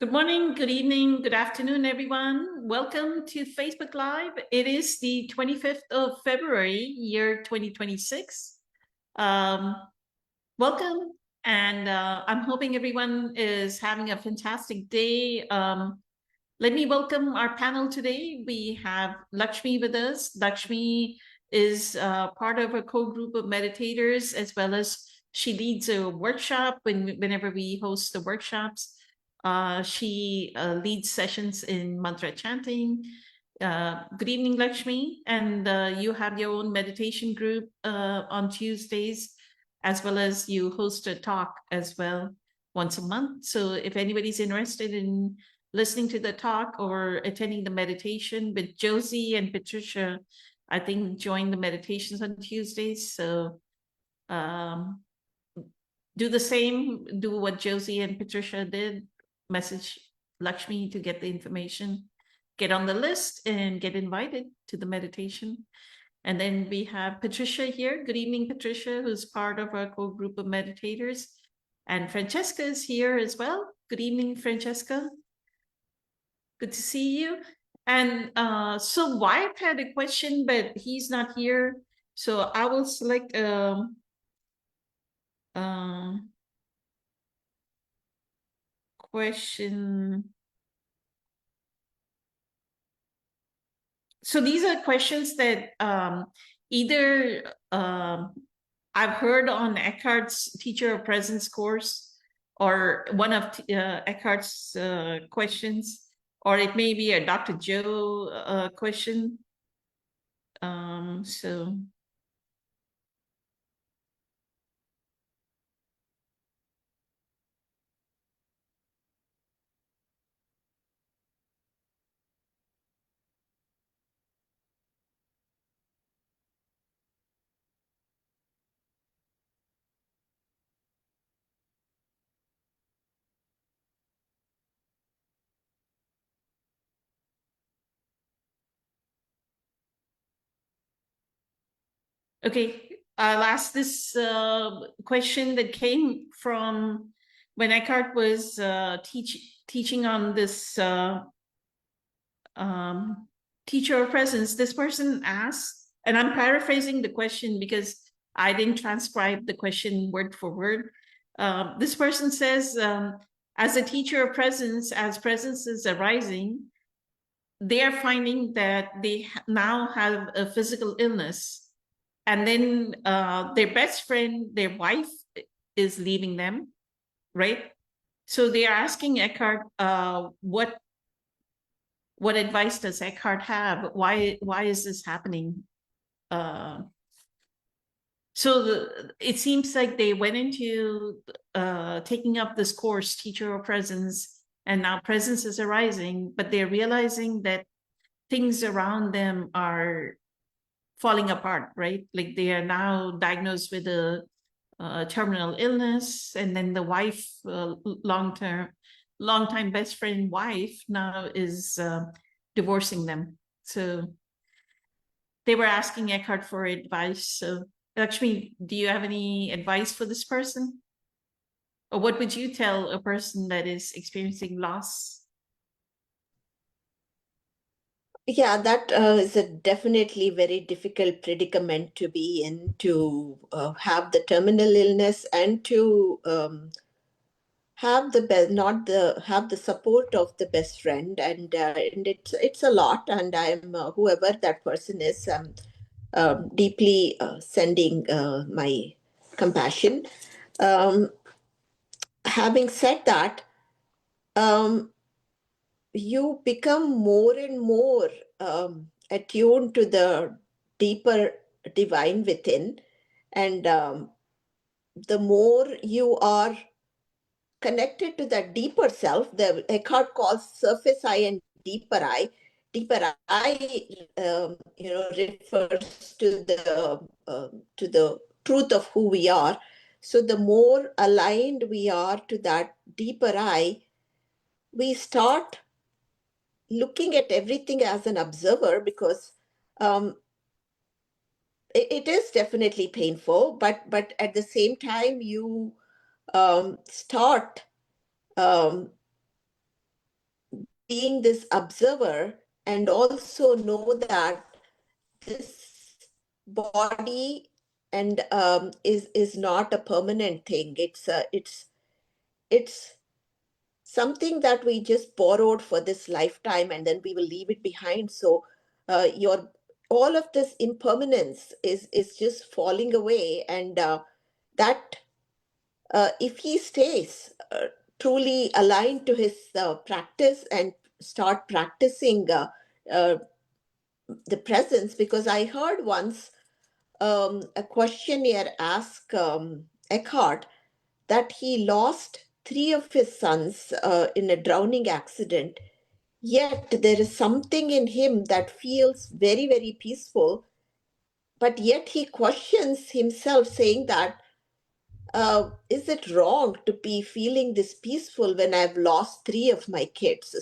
Good morning, good evening, good afternoon, everyone. Welcome to Facebook Live. It is the 25th of February, year 2026. Welcome, and I'm hoping everyone is having a fantastic day. Let me welcome our panel today. We have Lakshmi with us. Lakshmi is part of a core group of meditators, as well as she leads a workshop whenever we host the workshops. She leads sessions in mantra chanting. Good evening, Lakshmi. And you have your own meditation group on Tuesdays, as well as you host a talk as well once a month. So if anybody's interested in listening to the talk or attending the meditation with Josie and Patricia, I think join the meditations on Tuesdays. So do the same, do what Josie and Patricia did, message Lakshmi to get the information, get on the list and get invited to the meditation. And then we have Patricia here. Good evening, Patricia, who's part of our core group of meditators. And Francesca is here as well. Good evening, Francesca. Good to see you. And so Wyatt had a question, but he's not here. So I will select question. So these are questions that either I've heard on Eckhart's Teacher of Presence course, or one of Eckhart's questions, or it may be a Dr. Joe question. So okay, I'll ask this question that came from when Eckhart was teaching on this Teacher of Presence. This person asked, and I'm paraphrasing the question because I didn't transcribe the question word for word. This person says, as a teacher of presence, as presence is arising, they are finding that they now have a physical illness. And then their best friend, their wife, is leaving them, right? So they are asking Eckhart, what advice does Eckhart have? Why is this happening? So it seems like they went into taking up this course, Teacher of Presence, and now presence is arising, but they're realizing that things around them are falling apart, right? Like they are now diagnosed with a terminal illness, and then the wife, long-time best friend wife, now is divorcing them. So they were asking Eckhart for advice. So Lakshmi, do you have any advice for this person? Or what would you tell a person that is experiencing loss? Yeah, that is a definitely very difficult predicament to be in, to have the terminal illness and to have the support of the best friend, and it's a lot. And I'm whoever that person is, deeply sending my compassion. Having said that, um, you become more and more attuned to the deeper divine within, and the more you are connected to that deeper self, the Eckhart calls surface eye and deeper eye. Deeper eye, refers to the truth of who we are. So the more aligned we are to that deeper eye, we start looking at everything as an observer, because um, it is definitely painful, but at the same time you start being this observer and also know that this body and is not a permanent thing. It's something that we just borrowed for this lifetime and then we will leave it behind. So your all of this impermanence is just falling away, and that if he stays truly aligned to his practice and start practicing uh, the presence, because I heard once a questionnaire ask Eckhart that he lost three of his sons in a drowning accident. Yet there is something in him that feels very, very peaceful. But yet he questions himself, saying that, is it wrong to be feeling this peaceful when I've lost three of my kids?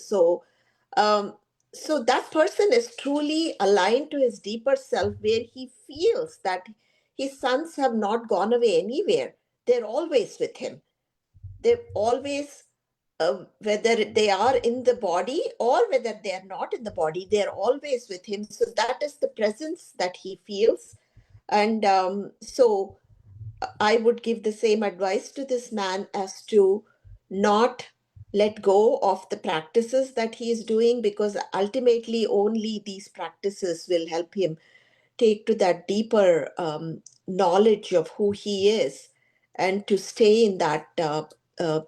Um, so that person is truly aligned to his deeper self, where he feels that his sons have not gone away anywhere. They're always with him. They're always, whether they are in the body or whether they are not in the body, they're always with him. So that is the presence that he feels. And so I would give the same advice to this man as to not let go of the practices that he is doing, because ultimately only these practices will help him take to that deeper knowledge of who he is, and to stay in that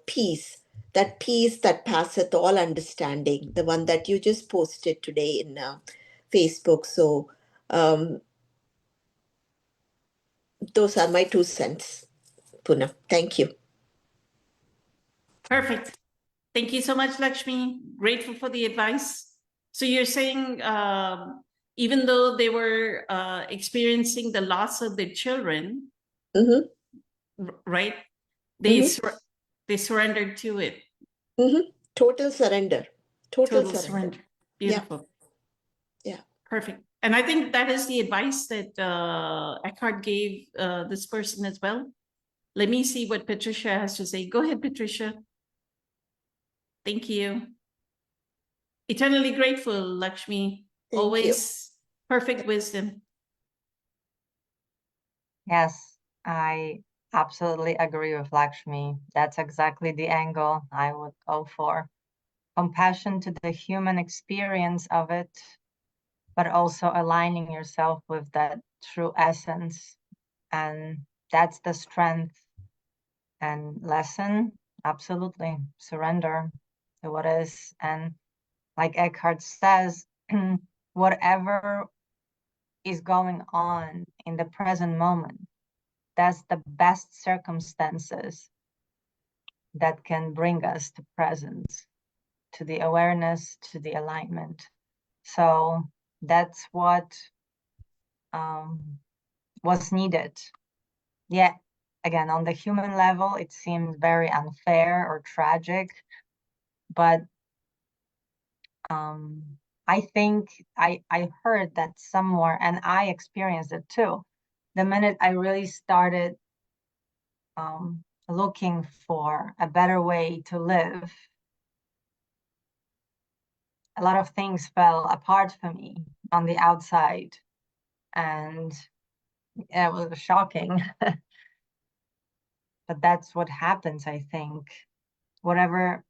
peace, that peace that passeth all understanding, the one that you just posted today in Facebook. So um, those are my 2 cents, Puna. Thank you. Perfect. Thank you so much, Lakshmi. Grateful for the advice. So you're saying, even though they were experiencing the loss of their children, Mm-hmm, right? They mm-hmm, sur- they surrendered to it. mm-hmm. Total surrender. Total Total surrender. surrender. Yeah, Beautiful. yeah. Perfect. And I think that is the advice that Eckhart gave this person as well. Let me see what Patricia has to say. Go ahead, Patricia. Thank you. Eternally grateful, Lakshmi. Thank you. Always perfect wisdom. Yes, I absolutely agree with Lakshmi. That's exactly the angle I would go for. Compassion to the human experience of it, but also aligning yourself with that true essence. And that's the strength and lesson. Absolutely. Surrender to what is. And like Eckhart says, whatever is going on in the present moment, that's the best circumstances that can bring us to presence, to the awareness, to the alignment. So that's what was needed. Yeah, again, on the human level, it seemed very unfair or tragic, but I think I heard that somewhere, and I experienced it too. The minute I really started looking for a better way to live, a lot of things fell apart for me on the outside, and it was shocking. But that's what happens, I think. Whatever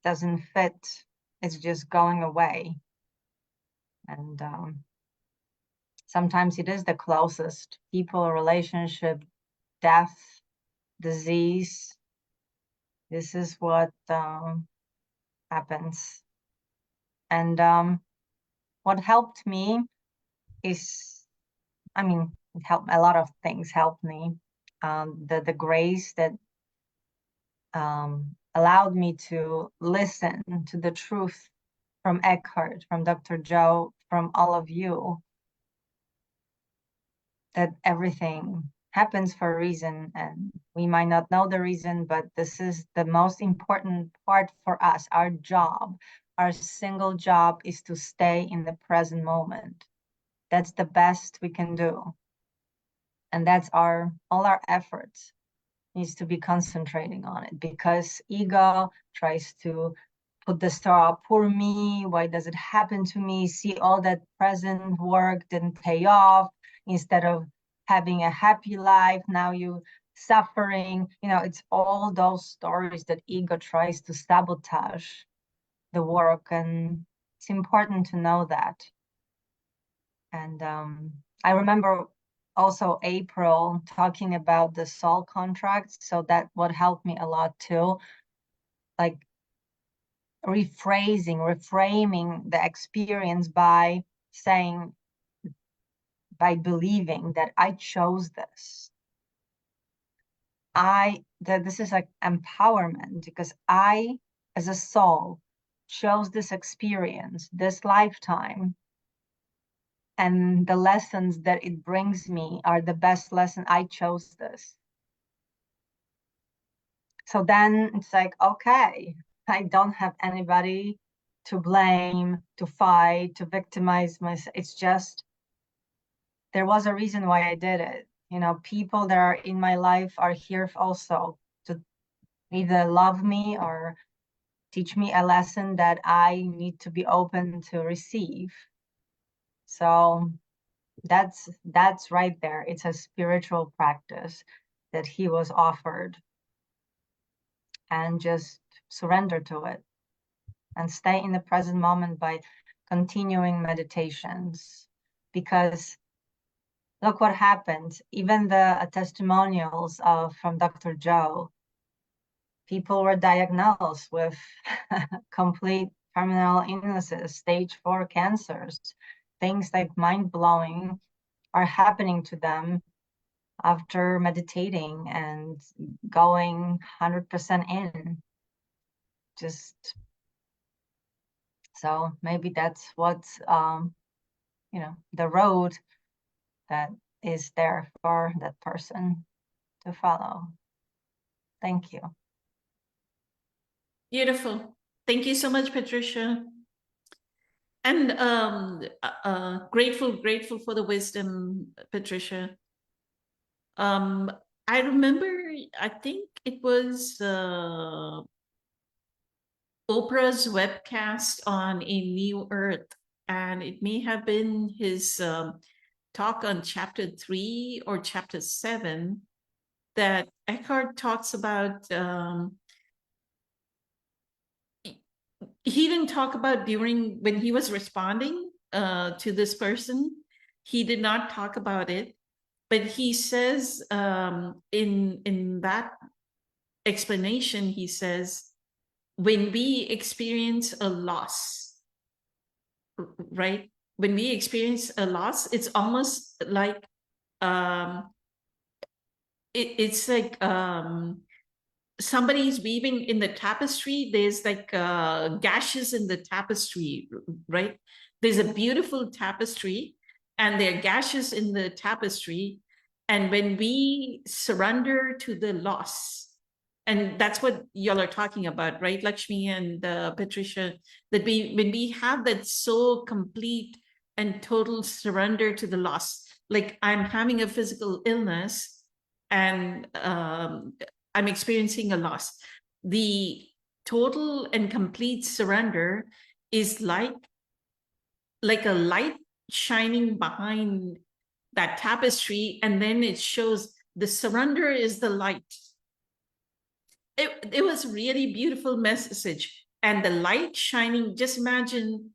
doesn't fit is just going away. And sometimes it is the closest people, relationship, death, disease. This is what happens. And what helped me is, I mean, it helped, a lot of things helped me. The grace that allowed me to listen to the truth from Eckhart, from Dr. Joe, from all of you, that everything happens for a reason, and we might not know the reason, but this is the most important part for us. Our job, our single job, is to stay in the present moment. That's the best we can do. And that's all our efforts needs to be concentrating on it, because ego tries to put the star up, poor me, why does it happen to me? See, all that present work didn't pay off. Instead of having a happy life, now you suffering. You know, it's all those stories that ego tries to sabotage the work, and it's important to know that. And I remember also April talking about the soul contracts, so that what helped me a lot too, like reframing the experience by saying, by believing that I chose this. That this is like empowerment, because I, as a soul, chose this experience, this lifetime, and the lessons that it brings me are the best lesson. I chose this. So then it's like, okay, I don't have anybody to blame, to fight, to victimize myself. It's just, there was a reason why I did it. You know, people that are in my life are here also to either love me or teach me a lesson that I need to be open to receive. So that's right there. It's a spiritual practice that he was offered, and just surrender to it and stay in the present moment by continuing meditations. Because look what happened. Even the testimonials from Dr. Joe, people were diagnosed with complete terminal illnesses, stage 4 cancers. Things like mind-blowing are happening to them after meditating and going 100% in. Just so maybe that's what's you know, the road that is there for that person to follow. Thank you. Beautiful. Thank you so much, Patricia. And grateful for the wisdom, Patricia. I remember, I think it was Oprah's webcast on A New Earth, and it may have been his talk on chapter 3 or chapter 7, that Eckhart talks about. He didn't talk about during when he was responding to this person. He did not talk about it, but he says in that explanation, he says, when we experience a loss, right? When we experience a loss, it's almost like it's like somebody's weaving in the tapestry. There's like gashes in the tapestry, right? There's a beautiful tapestry and there are gashes in the tapestry. And when we surrender to the loss, and that's what y'all are talking about, right, Lakshmi and Patricia, that when we have that so complete and total surrender to the loss, like I'm having a physical illness and I'm experiencing a loss. The total and complete surrender is like a light shining behind that tapestry, and then it shows the surrender is the light. It was really beautiful message, and the light shining, just imagine,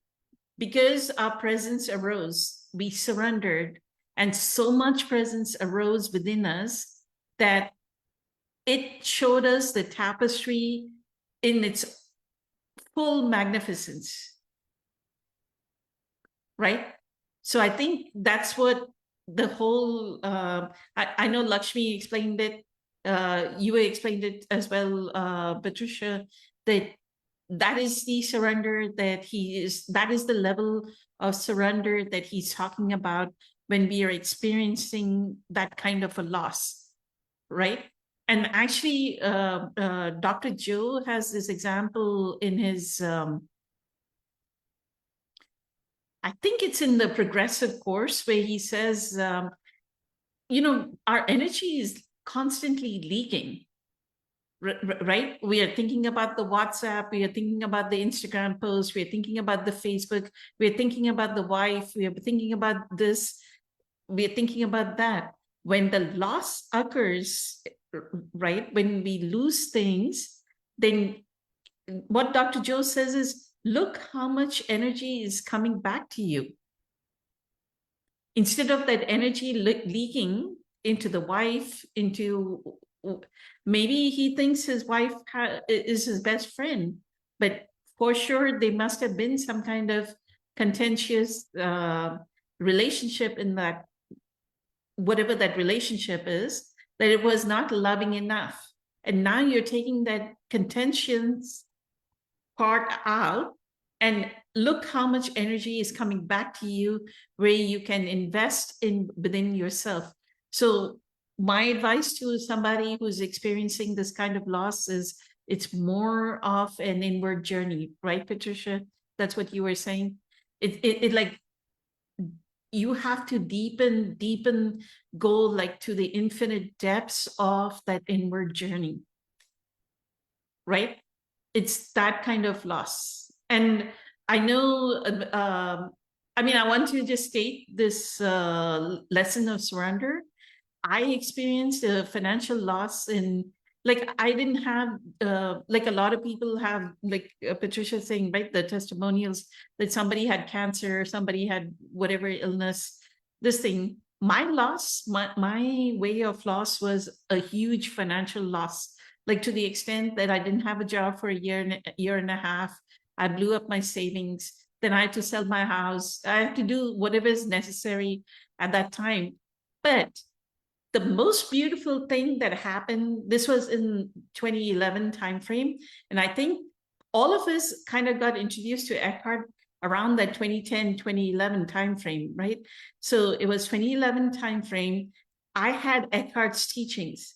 because our presence arose, we surrendered, and so much presence arose within us that it showed us the tapestry in its full magnificence, right? So I think that's what the whole, I know Lakshmi explained it, you explained it as well, Patricia, that is the surrender that that is the level of surrender that he's talking about when we are experiencing that kind of a loss, right? And actually, Dr. Joe has this example in his, I think it's in the progressive course, where he says, you know, our energy is constantly leaking. right? We are thinking about the WhatsApp, we are thinking about the Instagram post, we are thinking about the Facebook, we are thinking about the wife, we are thinking about this, we are thinking about that. When the loss occurs, right, when we lose things, then what Dr. Joe says is, look how much energy is coming back to you. Instead of that energy leaking into the wife, into, maybe he thinks his wife is his best friend, but for sure there must have been some kind of contentious relationship in that, whatever that relationship is, that it was not loving enough. And now you're taking that contentious part out, and look how much energy is coming back to you, where you can invest in within yourself. So my advice to somebody who's experiencing this kind of loss is, it's more of an inward journey, right, Patricia? That's what you were saying. It like, you have to deepen, go like to the infinite depths of that inward journey, right? It's that kind of loss. And I know, I mean, I want to just state this lesson of surrender. I experienced a financial loss in, like, I didn't have, like a lot of people have, like Patricia saying, right, the testimonials that somebody had cancer, somebody had whatever illness, this thing. My loss, my way of loss was a huge financial loss, like to the extent that I didn't have a job for a year and a half. I blew up my savings. Then I had to sell my house. I had to do whatever is necessary at that time. But the most beautiful thing that happened, this was in 2011 timeframe, and I think all of us kind of got introduced to Eckhart around that 2010, 2011 timeframe, right? So it was 2011 timeframe. I had Eckhart's teachings,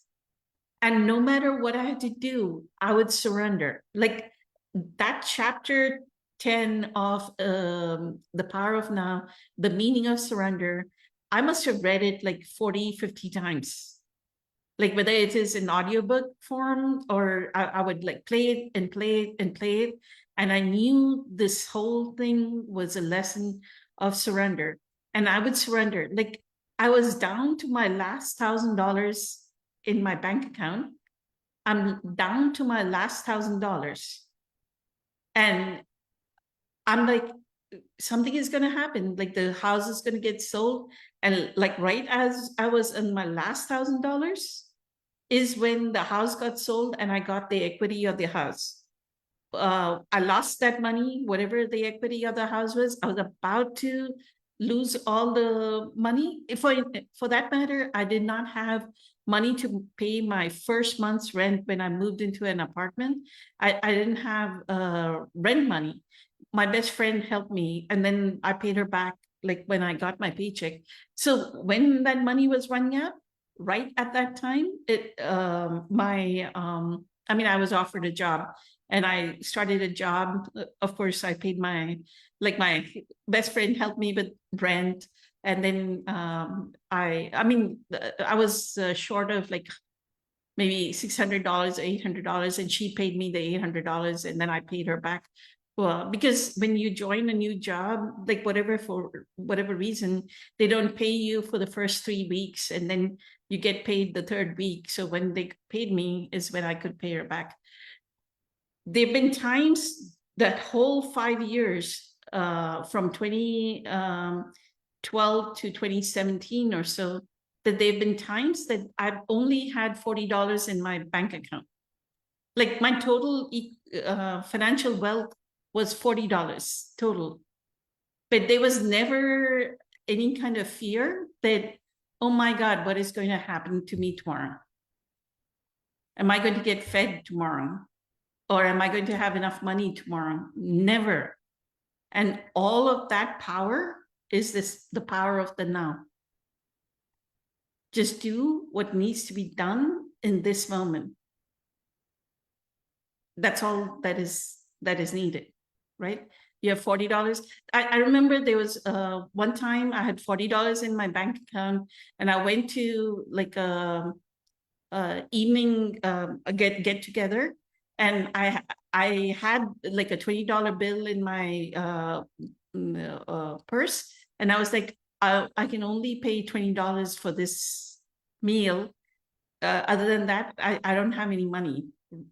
and no matter what I had to do, I would surrender. Like that chapter 10 of The Power of Now, the meaning of surrender, I must have read it like 40, 50 times. Like whether it is in audiobook form, or I would like play it and play it and play it. And I knew this whole thing was a lesson of surrender. And I would surrender. Like I was down to my last $1,000 in my bank account. I'm down to my last $1,000. And I'm like, something is going to happen. Like the house is going to get sold. And like right as I was in my last $1,000 is when the house got sold and I got the equity of the house. I lost that money, whatever the equity of the house was. I was about to lose all the money. For that matter, I did not have money to pay my first month's rent when I moved into an apartment. I didn't have rent money. My best friend helped me, and then I paid her back like when I got my paycheck. So when that money was running out, right at that time, I was offered a job. And I started a job. Of course, I paid my best friend helped me with rent. And then I was short of like maybe $600, $800, and she paid me the $800, and then I paid her back. Well, because when you join a new job, like for whatever reason, they don't pay you for the first 3 weeks, and then you get paid the third week. So when they paid me is when I could pay her back. There've been times that whole 5 years, from 2012 to 2017 or so, that there've been times that I've only had $40 in my bank account. Like my total financial wealth was $40 total. But there was never any kind of fear that, oh my God, what is going to happen to me tomorrow? Am I going to get fed tomorrow? Or am I going to have enough money tomorrow? Never. And all of that power is the power of the now. Just do what needs to be done in this moment. That's all that is needed, right? You have $40. I remember there was one time I had $40 in my bank account, and I went to like a evening a get together, and I had like a $20 bill in my purse, and I was like, I can only pay $20 for this meal. Other than that, I don't have any money,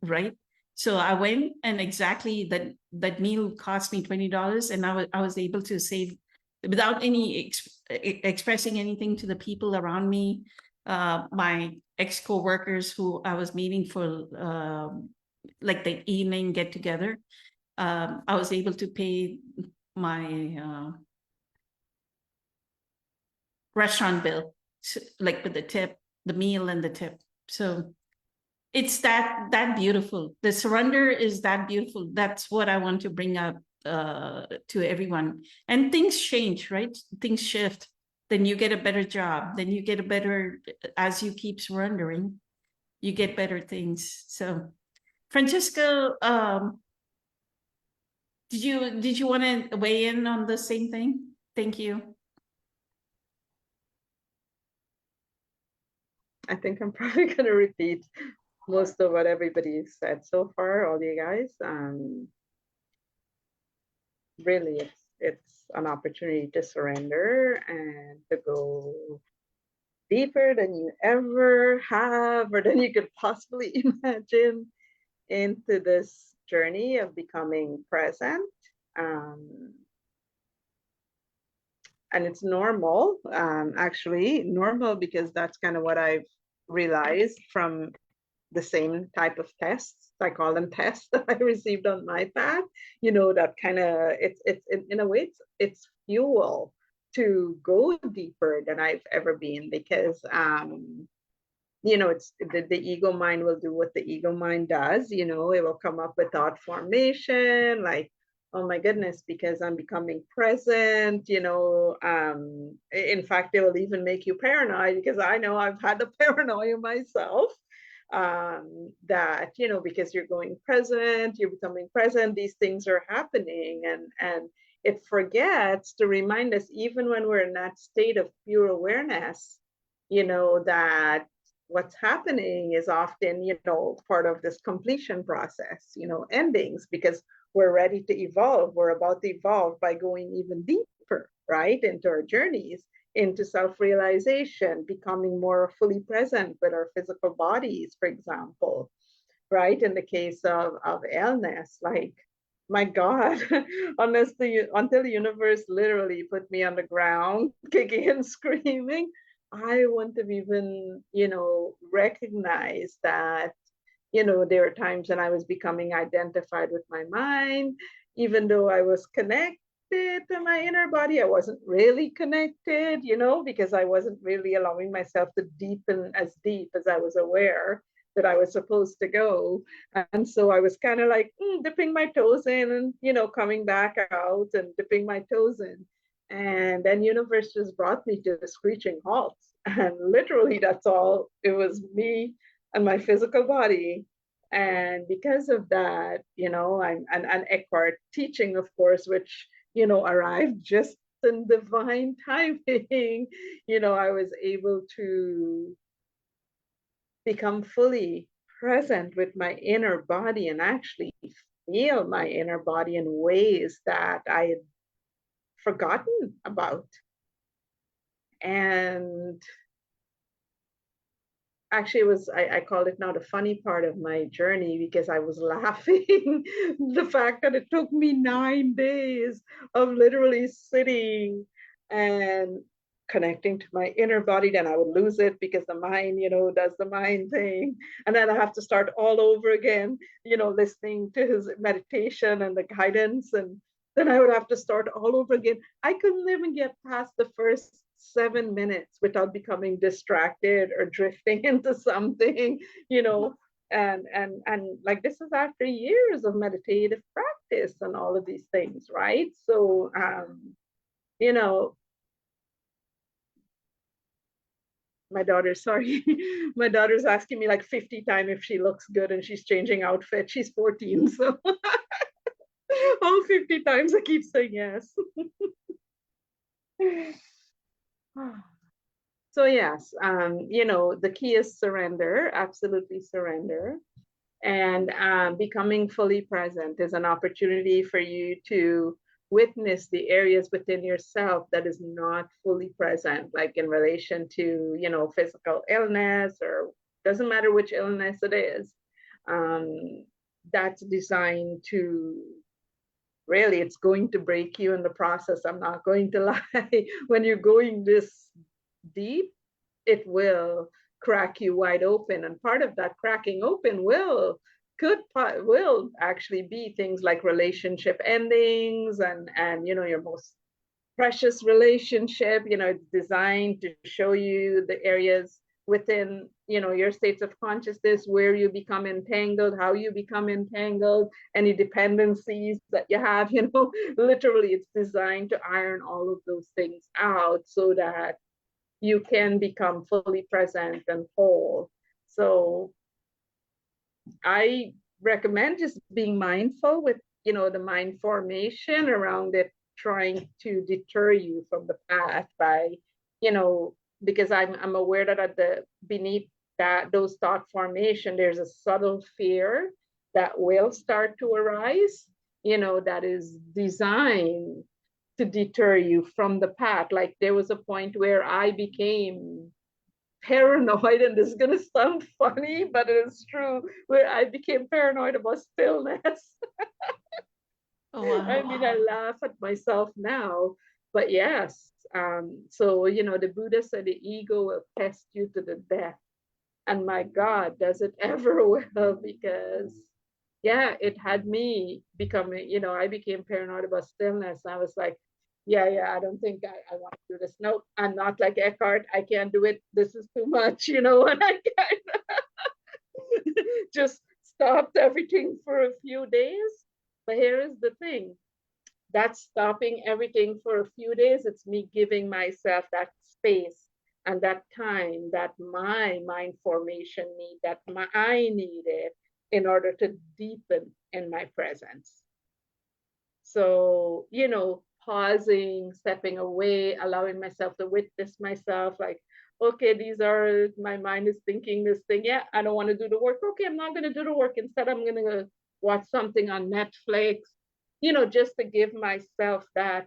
right? So I went, and exactly that meal cost me $20, and I was able to save without any expressing anything to the people around me, my ex co-workers who I was meeting for like the evening get together. I was able to pay my restaurant bill, like with the tip, the meal and the tip. So it's that beautiful. The surrender is that beautiful. That's what I want to bring up to everyone. And things change, right? Things shift. Then you get a better job. Then you get a better, as you keep surrendering, you get better things. So, Francesca, did you want to weigh in on the same thing? Thank you. I think I'm probably going to repeat most of what everybody said so far, all you guys. Really, it's an opportunity to surrender and to go deeper than you ever have or than you could possibly imagine into this journey of becoming present. And it's normal, actually normal, because that's kind of what I've realized from the same type of tests, I call them tests, that I received on my path, that kind of, it's in a way, it's fuel to go deeper than I've ever been, because it's the ego mind will do what the ego mind does. It will come up with thought formation, like, oh my goodness, because I'm becoming present, in fact, it will even make you paranoid, because I know I've had the paranoia myself, that, because you're going present, you're becoming present, these things are happening, and it forgets to remind us, even when we're in that state of pure awareness, that what's happening is often, part of this completion process, endings, because we're ready to evolve. We're about to evolve by going even deeper, right, into our journeys, into self-realization, becoming more fully present with our physical bodies, for example, right? In the case of illness, like, my God, until the universe literally put me on the ground, kicking and screaming, I wouldn't have even, recognized that, there were times when I was becoming identified with my mind, even though I was connected to my inner body, I wasn't really connected, because I wasn't really allowing myself to deepen as deep as I was aware that I was supposed to go. And so I was kind of like dipping my toes in and, coming back out and dipping my toes in. And then universe just brought me to a screeching halt. And literally that's all. It was me and my physical body. And because of that, I'm an Eckhart teaching, of course, which, arrived just in divine timing. I was able to become fully present with my inner body and actually feel my inner body in ways that I had forgotten about. And actually, it was, I call it now the funny part of my journey, because I was laughing the fact that it took me 9 days of literally sitting and connecting to my inner body. Then I would lose it because the mind, does the mind thing. And then I have to start all over again, listening to his meditation and the guidance. And then I would have to start all over again. I couldn't even get past the first 7 minutes without becoming distracted or drifting into something, and like, this is after years of meditative practice and all of these things, right? So my daughter, sorry, my daughter's asking me like 50 times if she looks good, and she's changing outfit. She's 14, so all 50 times I keep saying yes. So yes, you know, the key is surrender, absolutely surrender. And becoming fully present is an opportunity for you to witness the areas within yourself that is not fully present, like in relation to, you know, physical illness, or doesn't matter which illness it is. That's designed to really, it's going to break you in the process. I'm not going to lie. When you're going this deep, it will crack you wide open. And part of that cracking open will actually be things like relationship endings and you know, your most precious relationship. You know, it's designed to show you the areas within, you know, your states of consciousness where you become entangled, how you become entangled, any dependencies that you have. You know, literally it's designed to iron all of those things out so that you can become fully present and whole. So I recommend just being mindful with, you know, the mind formation around it, trying to deter you from the path by, you know, because I'm aware that at the beneath that those thought formation, there's a subtle fear that will start to arise, you know, that is designed to deter you from the path. Like there was a point where I became paranoid, and this is going to sound funny, but it is true, where I became paranoid about stillness. Oh, wow. I mean, I laugh at myself now, but yes. So, you know, the Buddha said the ego will test you to the death. And my God, does it ever well? Because, yeah, it had me becoming, you know, I became paranoid about stillness. I was like, yeah, I don't think I want to do this. No, I'm not like Eckhart. I can't do it. This is too much, you know, and I kind of just stopped everything for a few days. But here is the thing, that's stopping everything for a few days. It's me giving myself that space and that time that my mind formation need, that I needed in order to deepen in my presence. So, you know, pausing, stepping away, allowing myself to witness myself, like, okay, these are, my mind is thinking this thing. Yeah, I don't want to do the work. Okay, I'm not going to do the work. Instead, I'm going to watch something on Netflix, you know, just to give myself that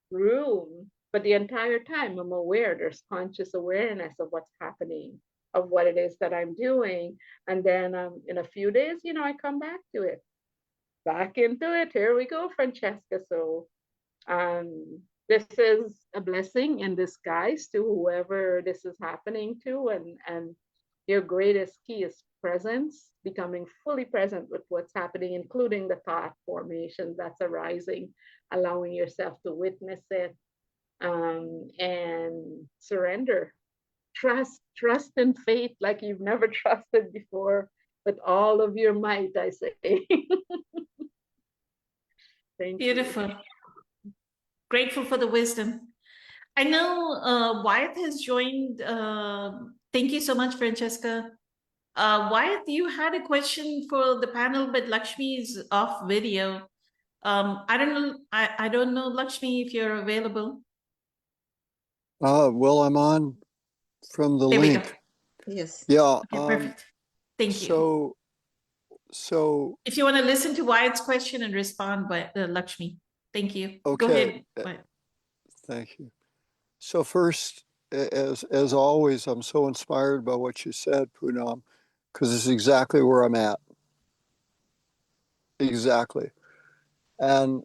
room. But the entire time, I'm aware, there's conscious awareness of what's happening, of what it is that I'm doing. And then in a few days, you know, I come back to it, back into it. Here we go, Francesca. So this is a blessing in disguise to whoever this is happening to, and your greatest key is presence, becoming fully present with what's happening, including the thought formation that's arising, allowing yourself to witness it, and surrender. Trust and faith like you've never trusted before, with all of your might, I say. Thank you. Beautiful. Grateful for the wisdom. I know Wyatt has joined. Thank you so much, Francesca. Wyatt, you had a question for the panel, but Lakshmi is off video. I don't know. I don't know, Lakshmi, if you're available. Well, I'm on from the There we go. link. Yes. Yeah. Okay, perfect. Thank you. So If you want to listen to Wyatt's question and respond, by Lakshmi. Thank you. Go Okay. ahead. Wyatt. Thank you. So first, as always, I'm so inspired by what you said, Poonam, because it's exactly where I'm at. Exactly. And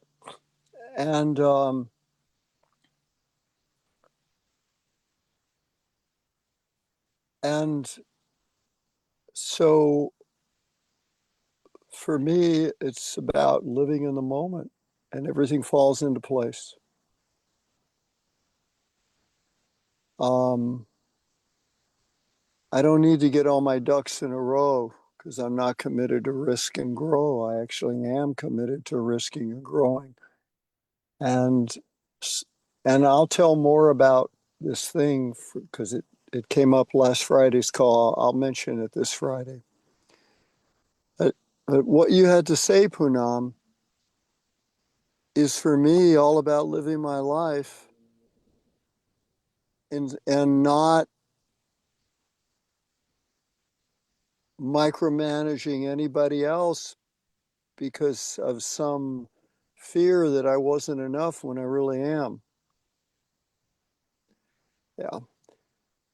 so for me, it's about living in the moment, and everything falls into place. I don't need to get all my ducks in a row because I'm not committed to risk and grow. I actually am committed to risking and growing. And I'll tell more about this thing because it came up last Friday's call. I'll mention it this Friday. But what you had to say, Poonam, is for me all about living my life and not micromanaging anybody else because of some fear that I wasn't enough when I really am. Yeah.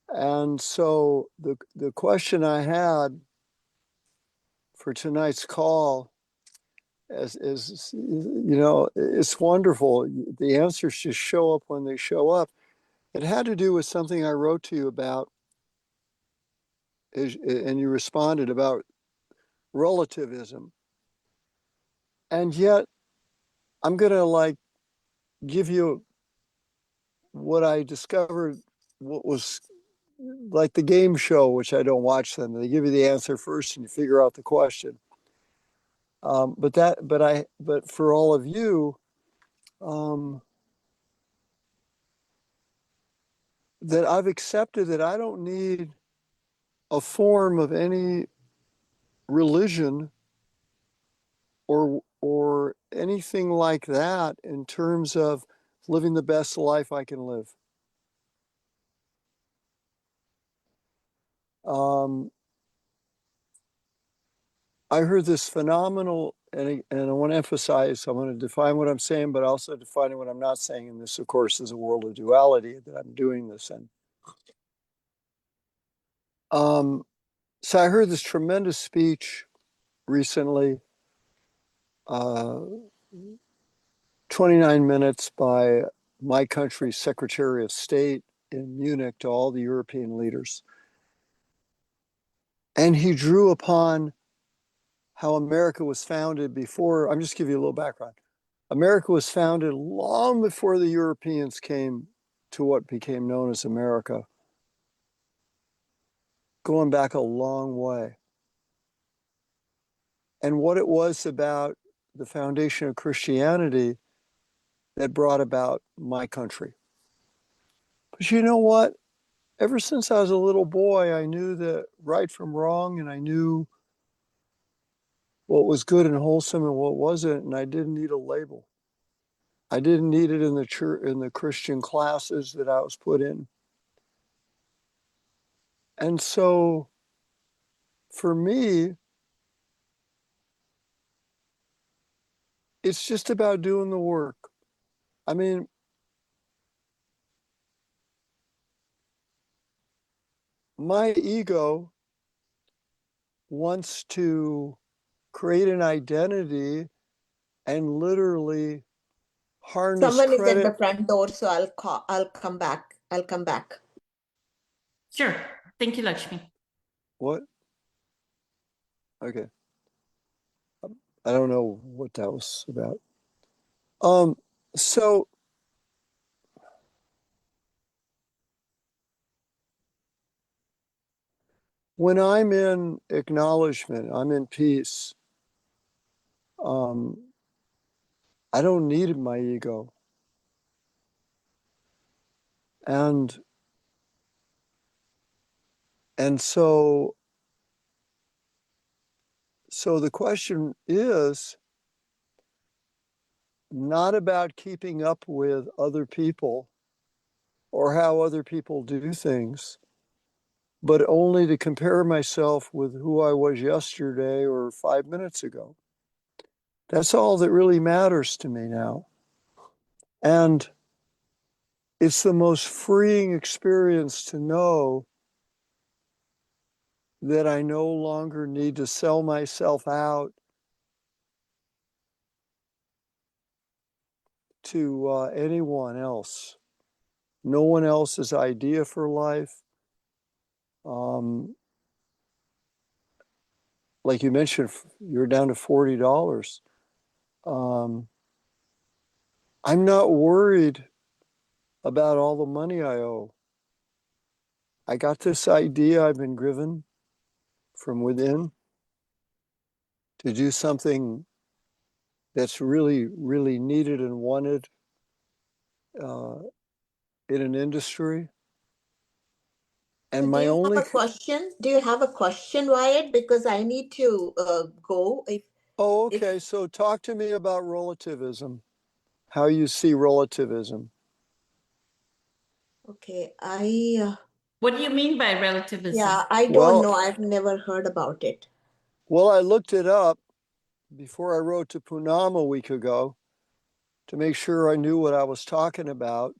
And so the question I had for tonight's call is, you know, it's wonderful. The answers just show up when they show up. It had to do with something I wrote to you about, and you responded about relativism. And yet I'm going to like give you what I discovered, what was like the game show, which I don't watch them. They give you the answer first and you figure out the question. But for all of you, that I've accepted that I don't need a form of any religion or anything like that in terms of living the best life I can live. I heard this phenomenal, and I want to emphasize, I want to define what I'm saying, but also defining what I'm not saying. And this, of course, is a world of duality that I'm doing this in. So I heard this tremendous speech recently, 29 minutes by my country's Secretary of State in Munich to all the European leaders. And he drew upon how America was founded before. I'm just giving you a little background. America was founded long before the Europeans came to what became known as America, going back a long way. And what it was about the foundation of Christianity that brought about my country. But you know what? Ever since I was a little boy, I knew that right from wrong, and I knew what was good and wholesome and what wasn't, and I didn't need a label. I didn't need it in the church, in the Christian classes that I was put in. And so for me, it's just about doing the work. I mean, my ego wants to create an identity and literally harness Someone is at credit. the front door, so I'll come back. I'll come back. Sure. Thank you, Lakshmi. What? Okay. I don't know what that was about. So when I'm in acknowledgement, I'm in peace. I don't need my ego. And so the question is not about keeping up with other people or how other people do things, but only to compare myself with who I was yesterday or 5 minutes ago. That's all that really matters to me now. And it's the most freeing experience to know that I no longer need to sell myself out to anyone else. No one else's idea for life. Like you mentioned, you're down to $40. I'm not worried about all the money I owe. I got this idea I've been given from within to do something that's really, really needed and wanted in an industry. And Do my you only have a question? Do you have a question, Wyatt? Because I need to go. Oh, okay. So talk to me about relativism, how you see relativism. Okay, What do you mean by relativism? yeah, I don't Well- know. I've never heard about it. Well, I looked it up before I wrote to Poonam a week ago to make sure I knew what I was talking about.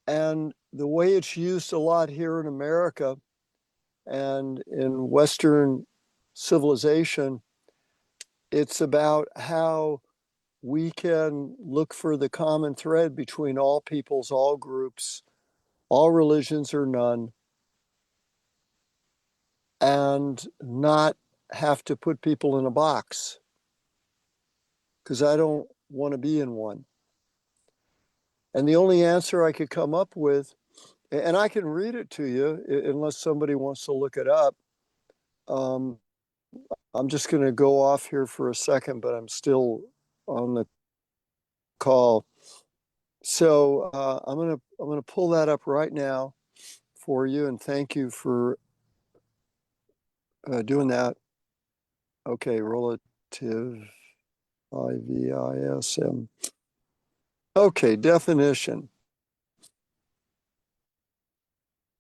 And the way it's used a lot here in America and in Western civilization, it's about how we can look for the common thread between all peoples, all groups, all religions or none, and not have to put people in a box, because I don't want to be in one. And the only answer I could come up with, and I can read it to you unless somebody wants to look it up. I'm just going to go off here for a second, but I'm still on the call. So I'm gonna pull that up right now for you, and thank you for doing that. Okay, relative, IVISM. Okay, definition.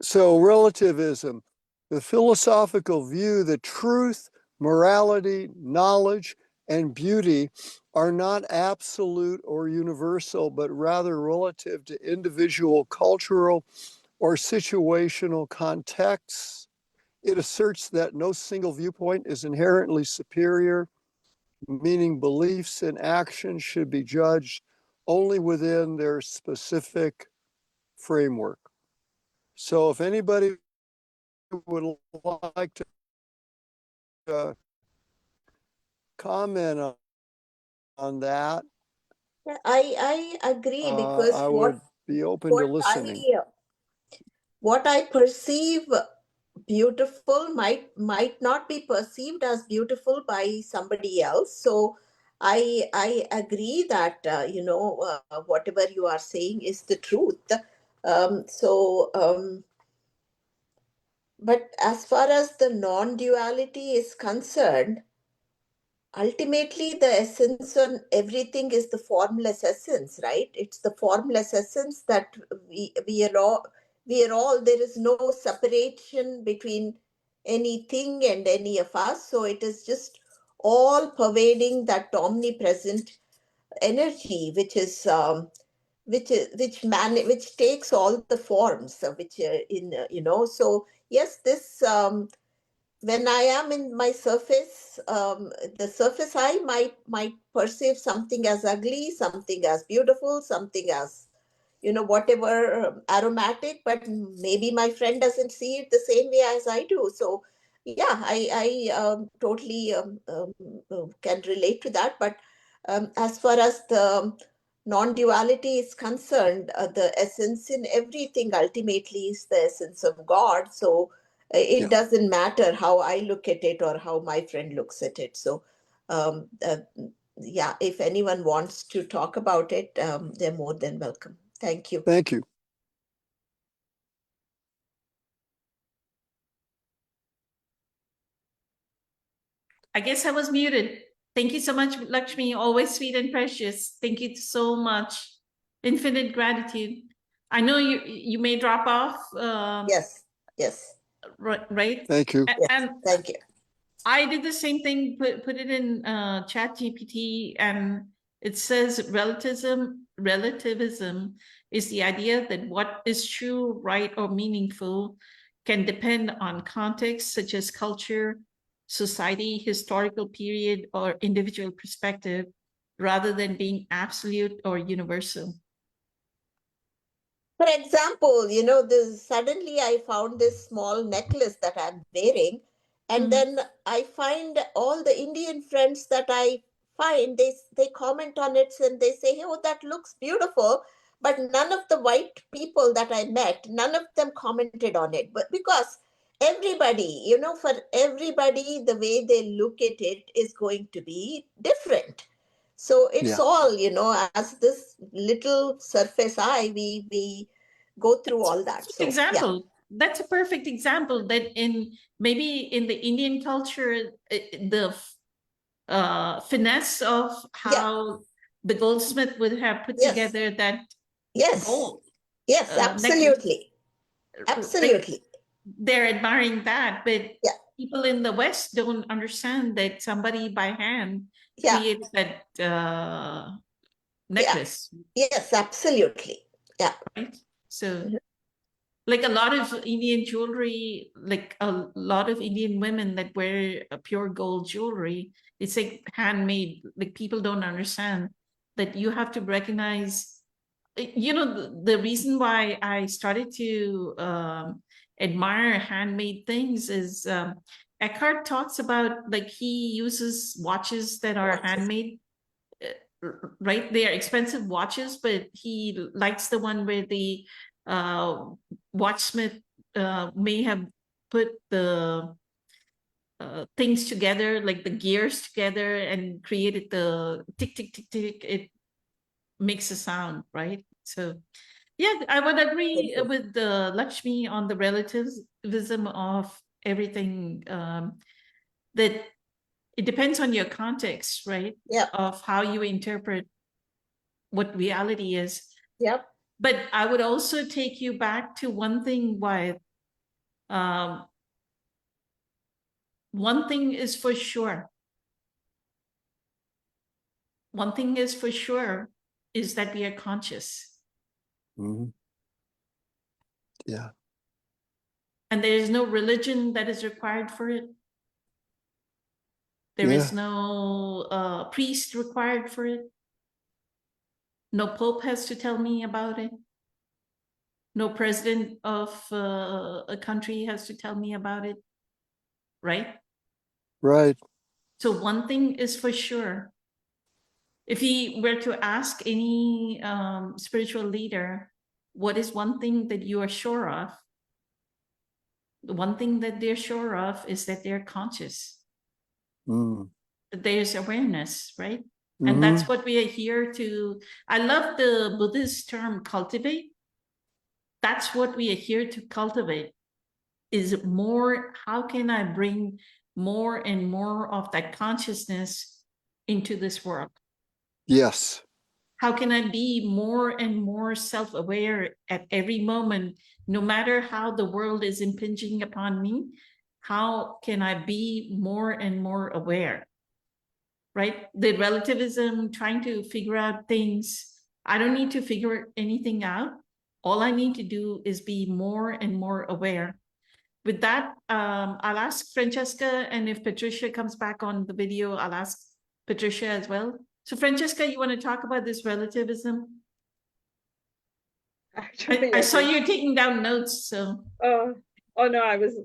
So relativism, the philosophical view that truth, morality, knowledge, and beauty are not absolute or universal, but rather relative to individual cultural or situational contexts. It asserts that no single viewpoint is inherently superior, meaning beliefs and actions should be judged only within their specific framework. So if anybody would like to comment on that, Yeah, I agree because I would be open to listening. What I perceive beautiful might not be perceived as beautiful by somebody else. So I agree that whatever you are saying is the truth. But as far as the non-duality is concerned, ultimately the essence on everything is the formless essence, right? It's the formless essence that we are all there is no separation between anything and any of us. So it is just all pervading that omnipresent energy, which takes all the forms, which so yes, this when I am in my surface, the surface I might perceive something as ugly, something as beautiful, something as whatever aromatic, but maybe my friend doesn't see it the same way as I do. So yeah, I totally can relate to that. But as far as the non-duality is concerned, the essence in everything ultimately is the essence of God. So it Yeah. doesn't matter how I look at it or how my friend looks at it. So yeah, if anyone wants to talk about it, they're more than welcome. Thank you. Thank you. I guess I was muted. Thank you so much, Lakshmi. Always sweet and precious. Thank you so much. Infinite gratitude. I know you may drop off. Yes. Right. Thank you. Yes. And Thank you. I did the same thing. Put it in ChatGPT, and it says relativism is the idea that what is true, right, or meaningful can depend on context such as culture, society, historical period, or individual perspective, rather than being absolute or universal. For example, suddenly I found this small necklace that I'm wearing, and then I find all the Indian friends that I find, they comment on it and they say, "Oh, that looks beautiful." But none of the white people that I met, none of them commented on it. But because everybody, for everybody, the way they look at it is going to be different. So it's all, as this little surface eye, we go through all that. So Example. That's a perfect example that maybe in the Indian culture, the finesse of how the goldsmith would have put Yes. together that Yes. gold. Yes, necklace. absolutely. Like, Absolutely. they're admiring that, but Yeah. people in the West don't understand that somebody by hand Yeah. created that necklace, Yes, absolutely. Yeah. right? So, Mhm. like a lot of Indian jewelry, like a lot of Indian women that wear a pure gold jewelry, it's like handmade. Like people don't understand that you have to recognize. You know, the reason why I started to admire handmade things is Eckhart talks about, like, he uses watches that are Watches. handmade, right? They are expensive watches, but he likes the one where the watchsmith may have put the things together, like the gears together, and created the tick, tick, tick, tick. It makes a sound, right? So, yeah, I would agree with Lakshmi on the relativism of everything. That it depends on your context, right? Yeah. Of how you interpret what reality is. Yep. But I would also take you back to one thing, why one thing is for sure. One thing is for sure is that we are conscious. Mhm. Yeah. And there is no religion that is required for it. There is no priest required for it. No pope has to tell me about it. No president of a country has to tell me about it, right? Right. So one thing is for sure. If he were to ask any spiritual leader, what is one thing that you are sure of? The one thing that they're sure of is that they're conscious, Mm. that there's awareness, right? Mhm. And that's what we are here to. I love the Buddhist term cultivate. That's what we are here to cultivate, is more, how can I bring more and more of that consciousness into this world? Yes. How can I be more and more self-aware at every moment, no matter how the world is impinging upon me? How can I be more and more aware? Right? The relativism, trying to figure out things. I don't need to figure anything out. All I need to do is be more and more aware. With that, I'll ask Francesca, and if Patricia comes back on the video, I'll ask Patricia as well. So Francesca, you want to talk about this relativism? Actually, I I saw think, you taking down notes, so. oh no, I was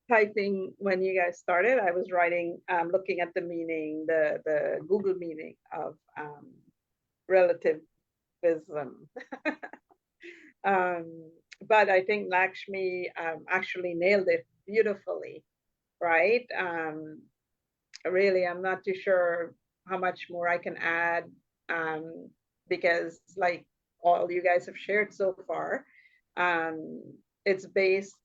typing when you guys started. I was writing, looking at the meaning, the Google meaning of relativism. But I think Lakshmi actually nailed it beautifully, right? Really, I'm not too sure how much more I can add, because like all you guys have shared so far, it's based,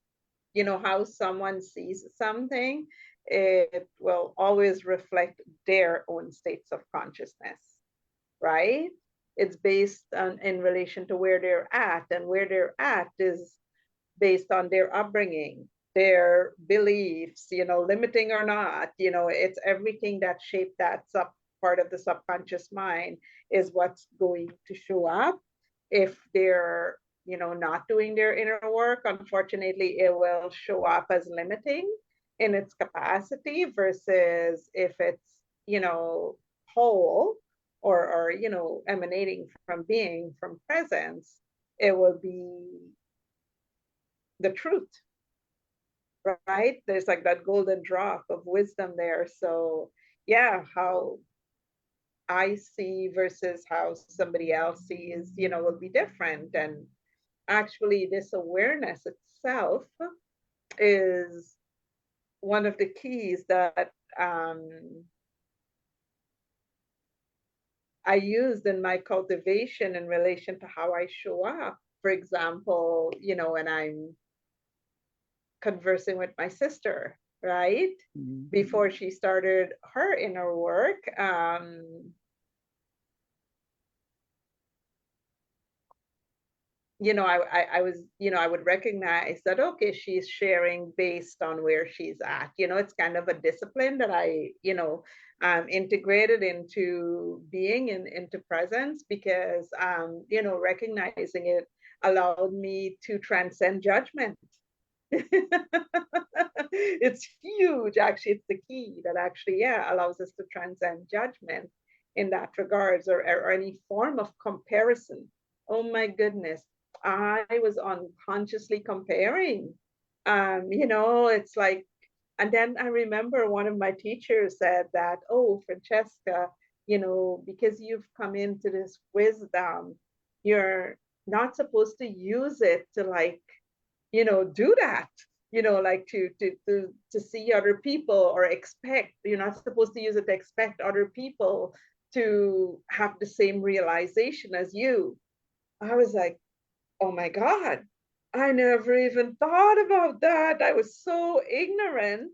you know, how someone sees something, it will always reflect their own states of consciousness, right? It's based on in relation to where they're at, and where they're at is based on their upbringing, their beliefs, you know, limiting or not, you know, it's everything that shaped that part of the subconscious mind is what's going to show up. If they're, you know, not doing their inner work, unfortunately, it will show up as limiting in its capacity, versus if it's, you know, whole, or you know, emanating from being, from presence, it will be the truth, right? There's like that golden drop of wisdom there. So yeah, how I see versus how somebody else sees, you know, will be different. And actually this awareness itself is one of the keys that I used in my cultivation in relation to how I show up. For example, you know, when I'm conversing with my sister, right? Mhm. Before she started her inner work, I was, I would recognize that, okay, she's sharing based on where she's at. It's kind of a discipline that I, integrated into being into presence, because, recognizing it allowed me to transcend judgment. It's huge, actually. It's the key that actually, yeah, allows us to transcend judgment in that regards, or any form of comparison. Oh my goodness, I was unconsciously comparing. It's like, and then I remember one of my teachers said that, oh, Francesca, because you've come into this wisdom, you're not supposed to use it to, like, do that, like to see other people, or expect, you're not supposed to use it to expect other people to have the same realization as you. I was like, oh my God, I never even thought about that. I was so ignorant,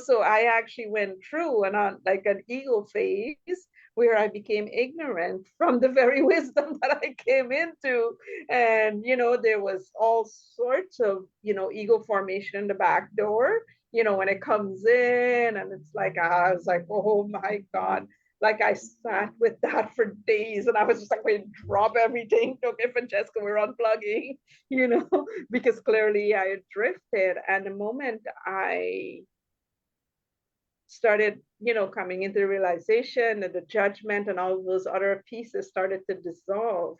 so I actually went through and on like an ego phase where I became ignorant from the very wisdom that I came into. And, there was all sorts of, ego formation in the back door, when it comes in, and it's like, I was like, oh my God. Like, I sat with that for days, and I was just like, wait, drop everything. Okay, Francesca, we're unplugging, because clearly I had drifted. And the moment I started, coming into the realization, and the judgment and all those other pieces started to dissolve,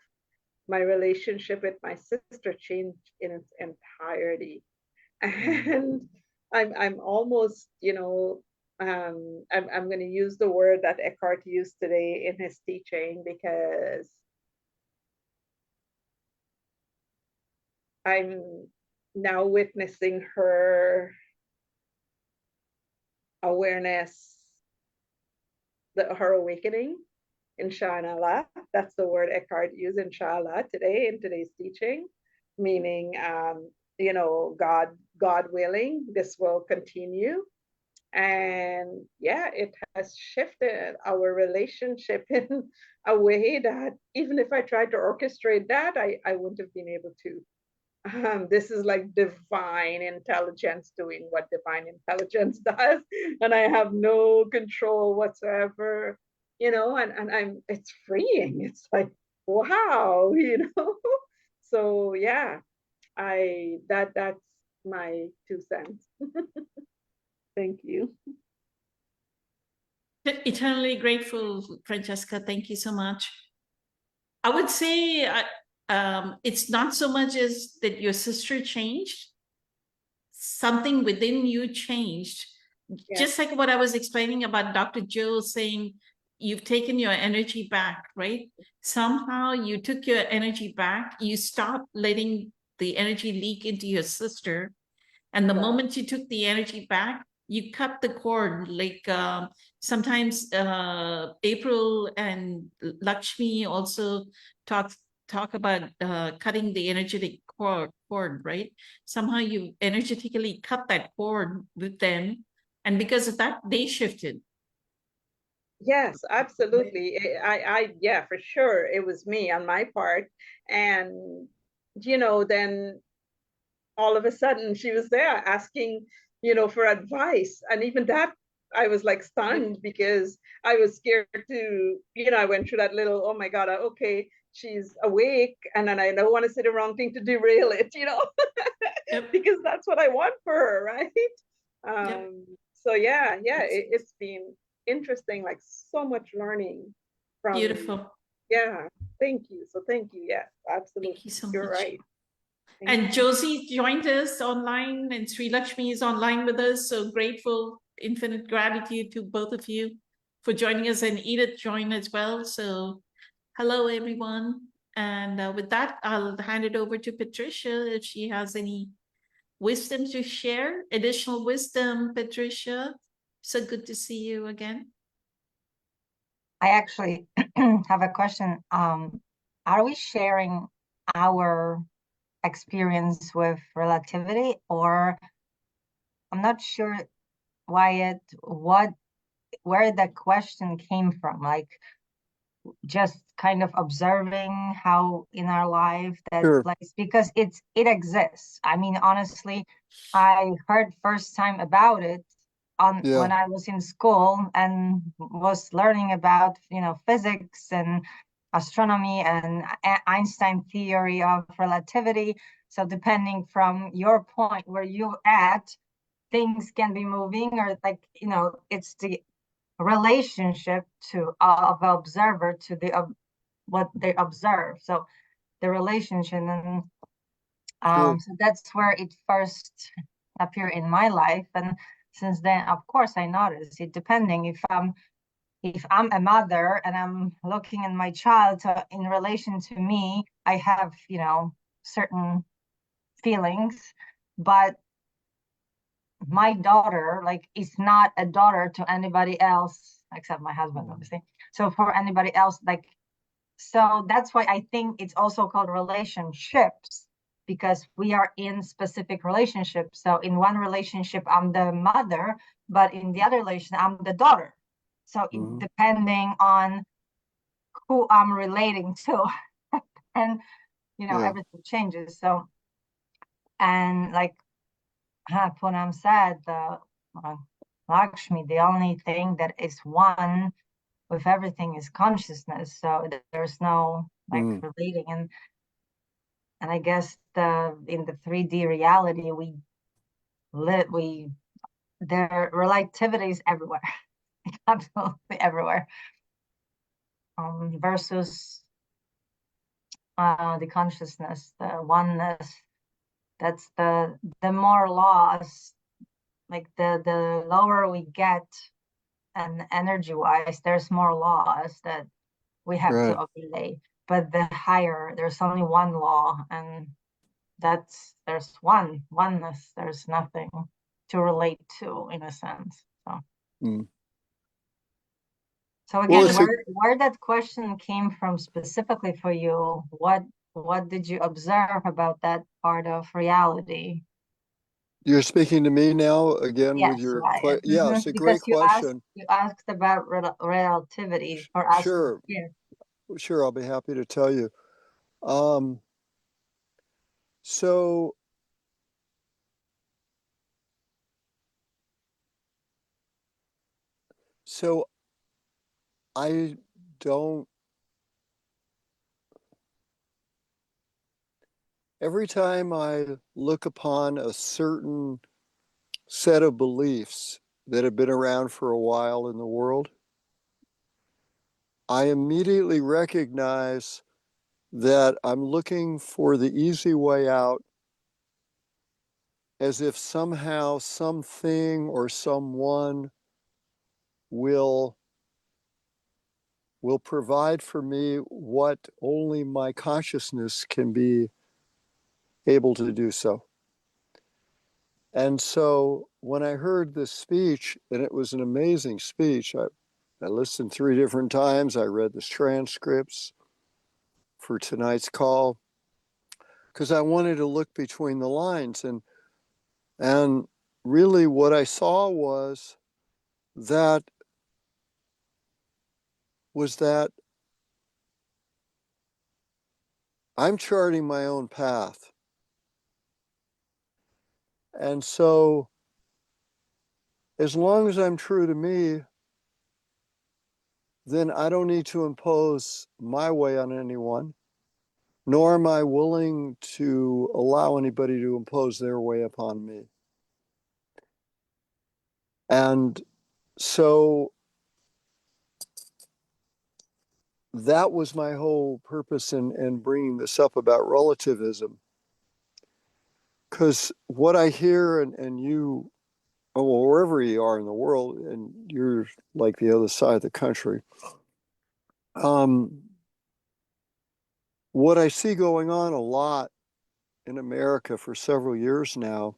my relationship with my sister changed in its entirety. And I'm almost, I'm going to use the word that Eckhart used today in his teaching, because I'm now witnessing her awareness, her awakening, inshallah. That's the word Eckhart used, inshallah, today in today's teaching, meaning, God willing, this will continue. And yeah, it has shifted our relationship in a way that even if I tried to orchestrate that, I wouldn't have been able to. This is like divine intelligence doing what divine intelligence does, and I have no control whatsoever, and it's freeing. It's like, wow, So yeah, that's my 2 cents. Thank you. Eternally grateful, Francesca. Thank you so much. I would say it's not so much as that your sister changed, something within you changed. Yeah. Just like what I was explaining about Dr. Joe saying, you've taken your energy back, right? Somehow you took your energy back. You stopped letting the energy leak into your sister. And the moment you took the energy back, you cut the cord. Like sometimes April and Lakshmi also talk about cutting the energetic cord, right? Somehow you energetically cut that cord with them, and because of that, they shifted. Yes, absolutely. Yeah, for sure, it was me on my part. And then all of a sudden she was there asking, for advice. And even that, I was like stunned, because I was scared to, I went through that little, oh my God, okay, she's awake, and then I don't want to say the wrong thing to derail it, because that's what I want for her, right? So yeah, it's been interesting, like so much learning from. Beautiful. Yeah, thank you. So thank you. Yes, absolutely. Thank you so You're much. right. And Josie joined us online, and Sri Lakshmi is online with us. So grateful, infinite gratitude to both of you for joining us, and Edith joined as well. So hello, everyone. And with that, I'll hand it over to Patricia if she has any wisdom to share, additional wisdom. Patricia, so good to see you again. I actually have a question. Are we sharing our experience with relativity, or I'm not sure where the question came from? Like, just kind of observing how in our life that Sure. plays, because it exists. I mean, honestly, I heard first time about it on Yeah. when I was in school and was learning about, physics and astronomy and Einstein theory of relativity. So depending from your point where you're at, things can be moving, or like, it's the relationship to of the observer to the what they observe. So the relationship, and Sure. so that's where it first appeared in my life. And since then, of course, I notice it. Depending if I'm a mother and I'm looking at my child in relation to me, I have certain feelings, but my daughter, like, is not a daughter to anybody else except my husband, obviously. So for anybody else, like, so that's why I think it's also called relationships, because we are in specific relationships. So in one relationship, I'm the mother, but in the other relation, I'm the daughter. So Mhm. depending on who I'm relating to, and Yeah. everything changes. So, and like Poonam said, Lakshmi, the only thing that is one with everything is consciousness. So there's no like Mm. relating, and I guess in the 3D reality there relativity is everywhere, absolutely everywhere. Versus the consciousness, the oneness. That's the more laws, like the lower we get, and energy wise, there's more laws that we have Right. to obey. But the higher, there's only one law, and there's oneness. There's nothing to relate to, in a sense. So, Mm. so Well, again, it's a, where that question came from specifically for you, what did you observe about that part of reality? you're speaking to me now again with Yes, your Ryan. yeah, it's a great Because question. you asked about relativity for us. Sure, Yeah. sure, I'll be happy to tell you. Um, so so I don't every time I look upon a certain set of beliefs that have been around for a while in the world, I immediately recognize that I'm looking for the easy way out, as if somehow something or someone will provide for me what only my consciousness can be able to do so. And so when I heard this speech, and it was an amazing speech, I listened 3 different times. I read the transcripts for tonight's call because I wanted to look between the lines. And really what I saw that was that I'm charting my own path. And so as long as I'm true to me, then I don't need to impose my way on anyone, nor am I willing to allow anybody to impose their way upon me. And so that was my whole purpose in bringing this up about relativism. Because what I hear, and you, well, wherever you are in the world, and you're like the other side of the country, what I see going on a lot in America for several years now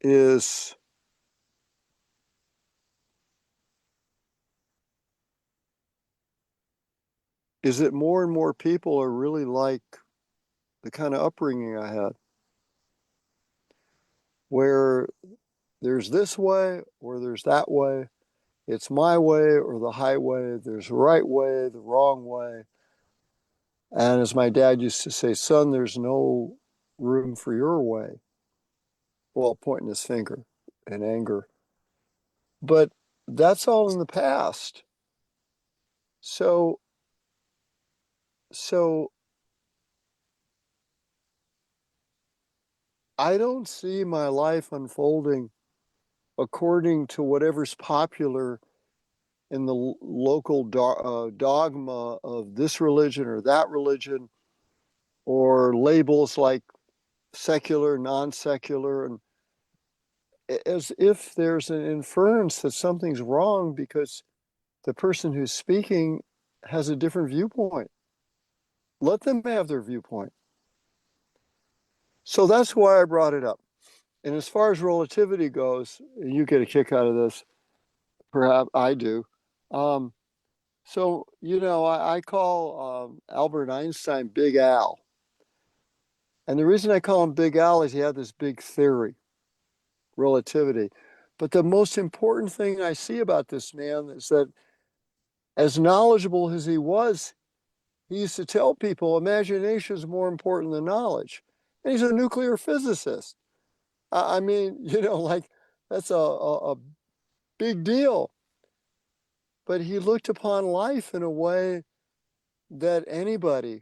is that more and more people are really like the kind of upbringing I had, where there's this way or there's that way, It's my way or the highway. There's the right way, the wrong way. And as my dad used to say, son, there's no room for your way. Well, pointing his finger in anger. But that's all in the past. So I don't see my life unfolding according to whatever's popular in the local dogma of this religion or that religion, or labels like secular, non-secular, and as if there's an inference that something's wrong because the person who's speaking has a different viewpoint. Let them have their viewpoint. So that's why I brought it up. And as far as relativity goes, and you get a kick out of this, perhaps I do. So, I call Albert Einstein Big Al. And the reason I call him Big Al is he had this big theory, relativity. But the most important thing I see about this man is that as knowledgeable as he was, he used to tell people imagination is more important than knowledge. And he's a nuclear physicist. I mean, like that's a big deal. But he looked upon life in a way that anybody,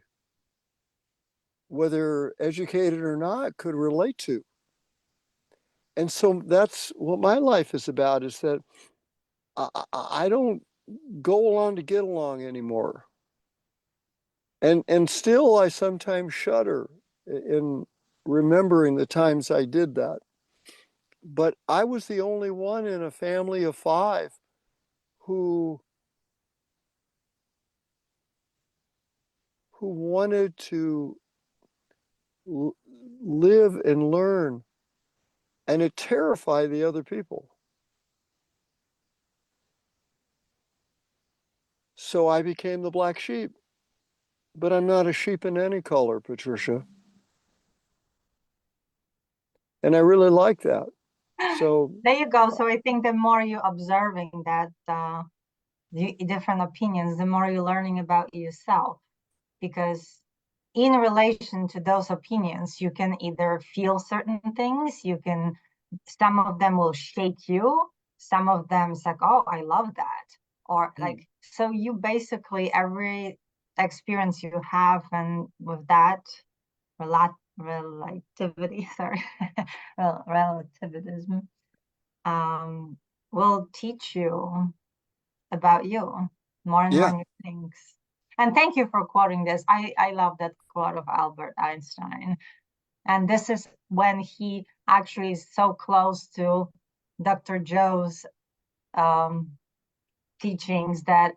whether educated or not, could relate to. And so that's what my life is about, is that I don't go along to get along anymore. And still I sometimes shudder in remembering the times I did that. But I was the only one in a family of 5 who wanted to live and learn, and it terrified the other people. So I became the black sheep. But I'm not a sheep in any color, Patricia. And I really like that. So There you go. So I think the more you're observing that the different opinions, the more you're learning about yourself. Because in relation to those opinions, you can either feel certain things, some of them will shake you, some of them is like, oh, I love that. Or like, so you basically, every experience you have, and with that relativity, sorry, relativism, will teach you about you more and more yeah, new things. And thank you for quoting this. I love that quote of Albert Einstein. And this is when he actually is so close to Dr. Joe's teachings, that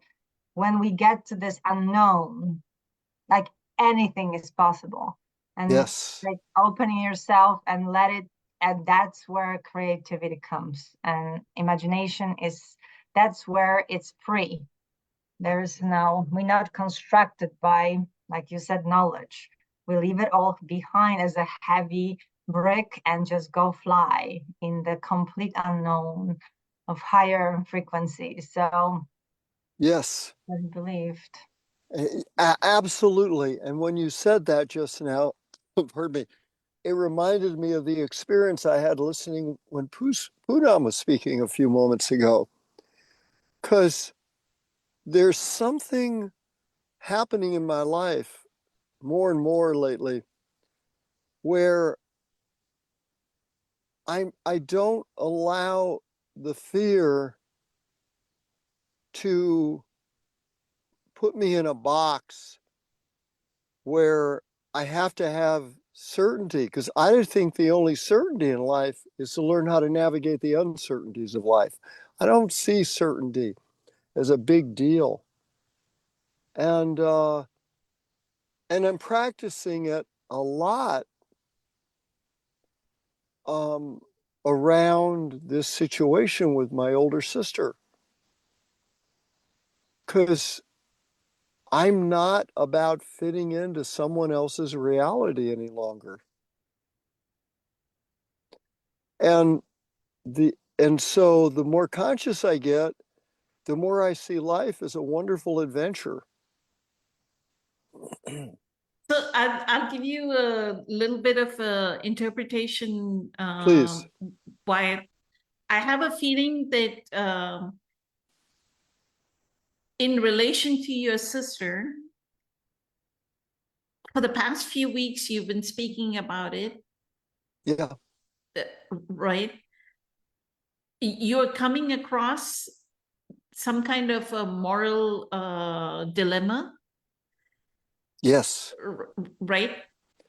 when we get to this unknown, like anything is possible. And yes, like opening yourself and let it, and that's where creativity comes. And imagination that's where it's free. We're not constructed by, like you said, knowledge. We leave it all behind as a heavy brick and just go fly in the complete unknown of higher frequencies. So yes, I believed. absolutely. And when you said that just now, pardon me, it reminded me of the experience I had listening when Poonam was speaking a few moments ago. Because there's something happening in my life more and more lately where I don't allow the fear to put me in a box where I have to have certainty, because I think the only certainty in life is to learn how to navigate the uncertainties of life. I don't see certainty as a big deal. And I'm practicing it a lot around this situation with my older sister, because I'm not about fitting into someone else's reality any longer. And so the more conscious I get, the more I see life as a wonderful adventure. So I'll give you a little bit of interpretation. Please. Why I have a feeling that in relation to your sister, for the past few weeks, you've been speaking about it, Yeah. right? You're coming across some kind of a moral dilemma, Yes. right?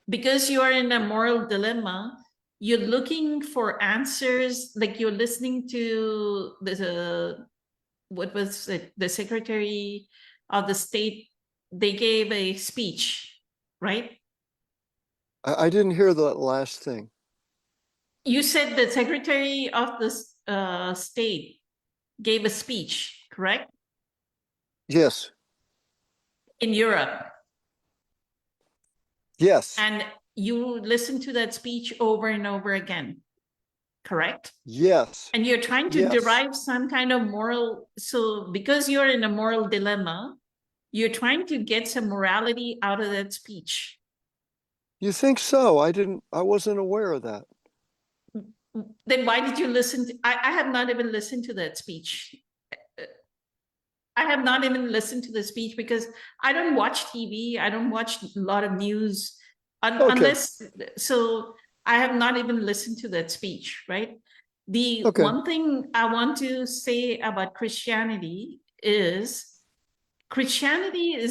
Because you're in a moral dilemma, you're looking for answers, like you're listening to what was it, the Secretary of the State, they gave a speech, right? I didn't hear that last thing. You said the Secretary of the State gave a speech, correct? Yes. In Europe. Yes. And you listened to that speech over and over again, correct? Yes. And you're trying to Yes. derive some kind of moral, so because you're in a moral dilemma, you're trying to get some morality out of that speech. You think so? I wasn't aware of that. Then why did you listen to, I have not even listened to that speech. I have not even listened to the speech because I don't watch TV. I don't watch a lot of news Okay. unless, so I have not even listened to that speech, right? The Okay. one thing I want to say about Christianity is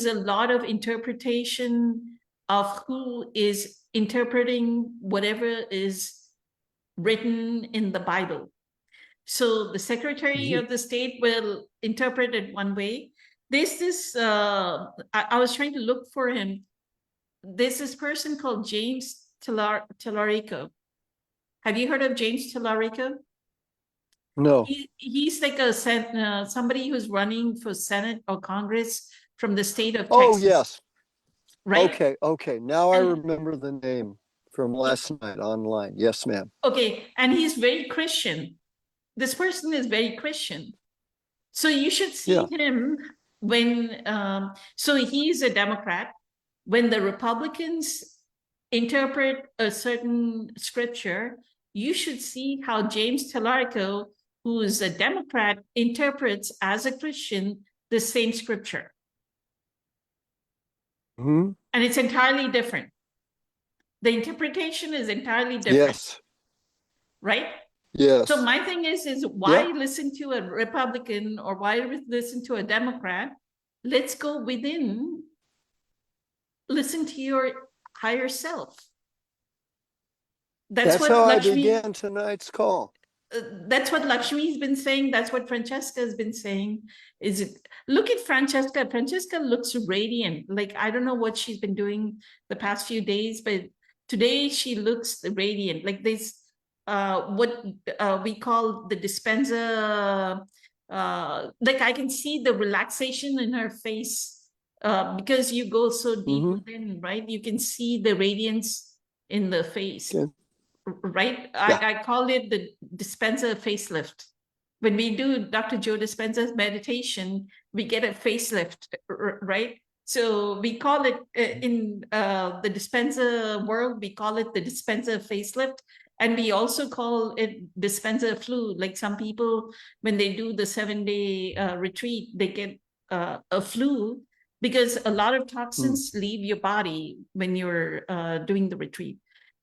a lot of interpretation of who is interpreting whatever is written in the Bible. So the Secretary of the State will interpret it one way. There's this, I was trying to look for him. There's this person called James Tallarico. Have you heard of James Tallarico? No. He's like somebody who's running for Senate or Congress from the state of Oh, Texas. yes. Right? Okay. Okay. Now I And- remember the name from last night online. Yes, ma'am. Okay, and he's very Christian. This person is very Christian. So you should see Yeah. him when, so he's a Democrat. When the Republicans interpret a certain scripture, you should see how James Tallarico, who is a Democrat, interprets as a Christian the same scripture. Hmm. And it's entirely different. The interpretation is entirely different, Yes. right? Yes. So my thing is why Yeah. listen to a Republican or why listen to a Democrat? Let's go within, listen to your higher self. That's what how I Lakshmi, began tonight's call. that's what Lakshmi's been saying. That's what Francesca has been saying. Is it, look at Francesca. Francesca looks radiant. Like, I don't know what she's been doing the past few days, but today she looks radiant. Like this, what we call the dispenser. Like I can see the relaxation in her face because you go so deep Mhm. within, right? You can see the radiance in the face. Okay. Right? Yeah. I call it the Dispenza facelift. When we do Dr. Joe Dispenza's meditation, we get a facelift, right? So we call it in the Dispenza world, we call it the Dispenza facelift. And we also call it Dispenza flu. Like some people, when they do the 7-day retreat, they get a flu because a lot of toxins leave your body when you're doing the retreat.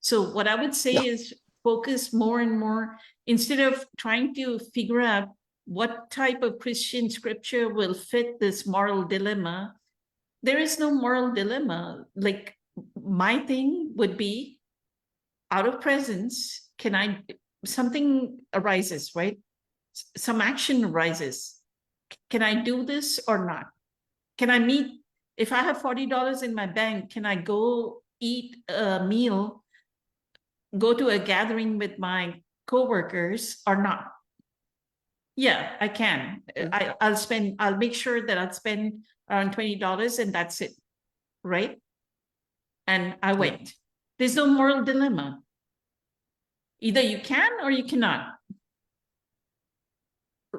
So what I would say Yeah. is focus more and more, instead of trying to figure out what type of Christian scripture will fit this moral dilemma. There is no moral dilemma. Like my thing would be out of presence, something arises, right? Some action arises. Can I do this or not? Can I meet, if I have $40 in my bank, can I go eat a meal, go to a gathering with my coworkers or not? Yeah, I can. I'll make sure that I'll spend around $20 and that's it, right? And I went. There's no moral dilemma. Either you can or you cannot,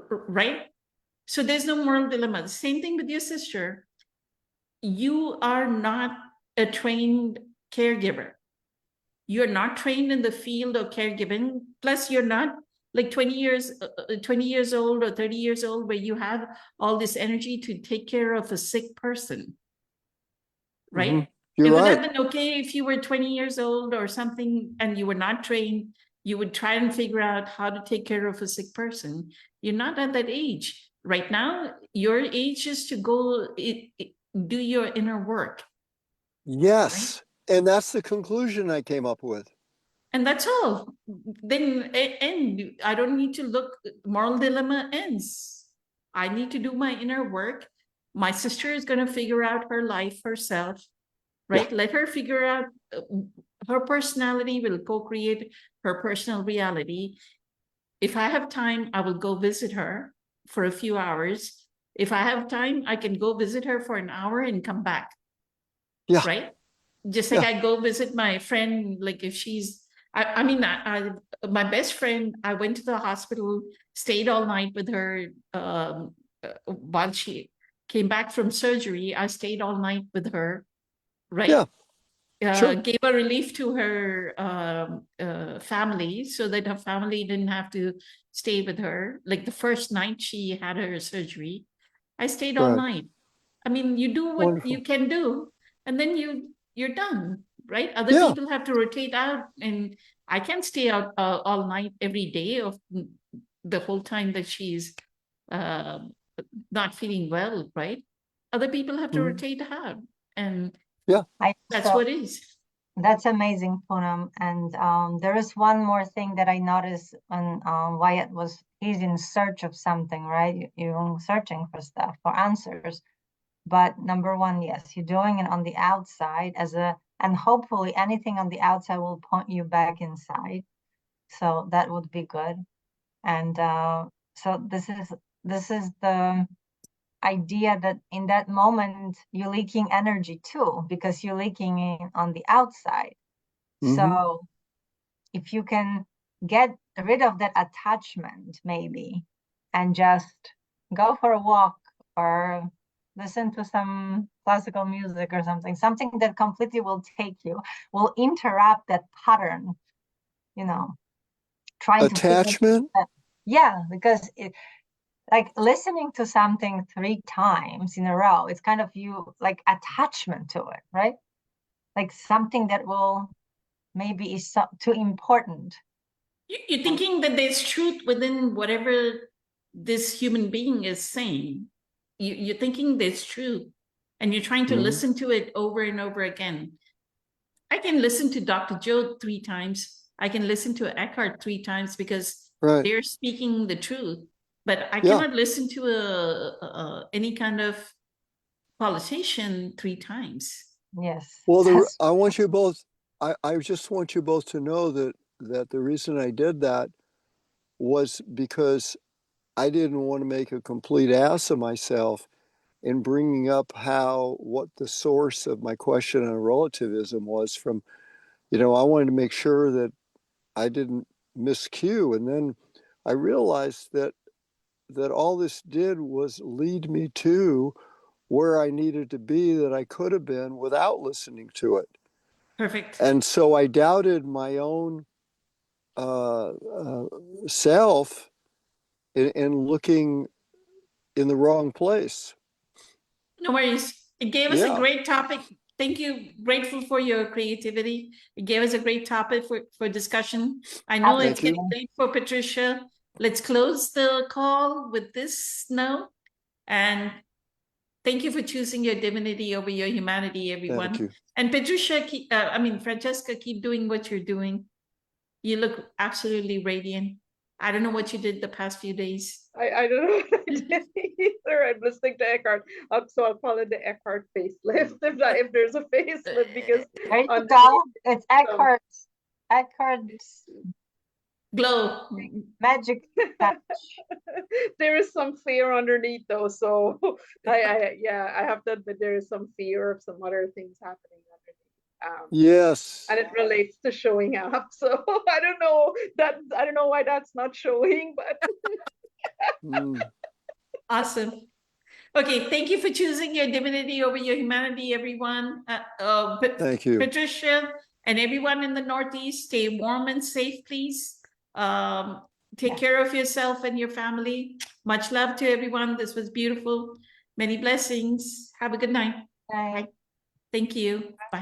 right? So there's no moral dilemma. Same thing with your sister. You are not a trained caregiver. You're not trained in the field of caregiving. Plus, you're not like 20 years old or 30 years old where you have all this energy to take care of a sick person, right? Mhm. You're It would right. have been okay if you were 20 years old or something and you were not trained. You would try and figure out how to take care of a sick person. You're not at that age. Right now, your age is to go do your inner work. Yes. And that's the conclusion I came up with. And that's all. Then end. I don't need to look. Moral dilemma ends. I need to do my inner work. My sister is going to figure out her life herself, right? Let her figure out. Her personality will co-create her personal reality. If I have time, I will go visit her for a few hours. If I have time, I can go visit her for an hour and come back. Yeah. Right? Just like I go visit my friend, like if she's, my best friend, I went to the hospital, stayed all night with her while she came back from surgery. I stayed all night with her, right? Yeah. Sure. Gave a relief to her family so that her family didn't have to stay with her. Like the first night she had her surgery, I stayed all Right. night. I mean, you do what Wonderful. you can do, and then you're done, right? Other Yeah. people have to rotate out, and I can't stay out all night every day of the whole time that she's uh, not feeling well, right? Other people have to Mhm. rotate out, and I that's so what it is. that's amazing, Poonam. And there is one more thing that I noticed when Wyatt he's in search of something, right? You're searching for stuff, for answers. But number one, yes, you're doing it on the outside and hopefully anything on the outside will point you back inside. So that would be good. And so this is the idea that in that moment you're leaking energy too, because you're leaking in on the outside. Mhm. So if you can get rid of that attachment maybe and just go for a walk or listen to some classical music or something that completely will interrupt that pattern, trying to figure Attachment. that. Yeah, because like listening to something 3 times in a row, it's kind of you like attachment to it, right? Like something that will maybe is too important. You're thinking that there's truth within whatever this human being is saying. You're thinking there's truth, and you're trying to Mhm. listen to it over and over again. I can listen to Dr. Joe 3 times. I can listen to Eckhart 3 times because Right. they're speaking the truth. But I Yeah. cannot listen to any kind of politician 3 times. Yes. Well, I want you both. I just want you both to know that the reason I did that was because I didn't want to make a complete ass of myself in bringing up what the source of my question on relativism was from. I wanted to make sure that I didn't miscue, and then I realized that all this did was lead me to where I needed to be that I could have been without listening to it. Perfect. And so I doubted my own self in looking in the wrong place. No worries. It gave us a Yeah. great topic. Thank you. Grateful for your creativity. It gave us a great topic for discussion. I know it's Thank you. getting late for Patricia. Let's close the call with this note. And thank you for choosing your divinity over your humanity, everyone. Thank you. And Patricia, Francesca, keep doing what you're doing. You look absolutely radiant. I don't know what you did the past few days. I don't know what I did either. I'm listening to Eckhart. So I'll call it the Eckhart facelift if there's a facelift, because There you underneath go. It's Eckhart's Glow. magic touch. there is some fear underneath though. So I have to admit there is some fear of some other things happening underneath. Yes. And it relates to showing up. So I don't know why that's not showing, but Mm. Awesome. Okay, thank you for choosing your divinity over your humanity, everyone. Thank you. Patricia and everyone in the Northeast, stay warm and safe, please. Take Yeah. care of yourself and your family. Much love to everyone. This was beautiful. Many blessings. Have a good night. Bye. Thank you. Bye.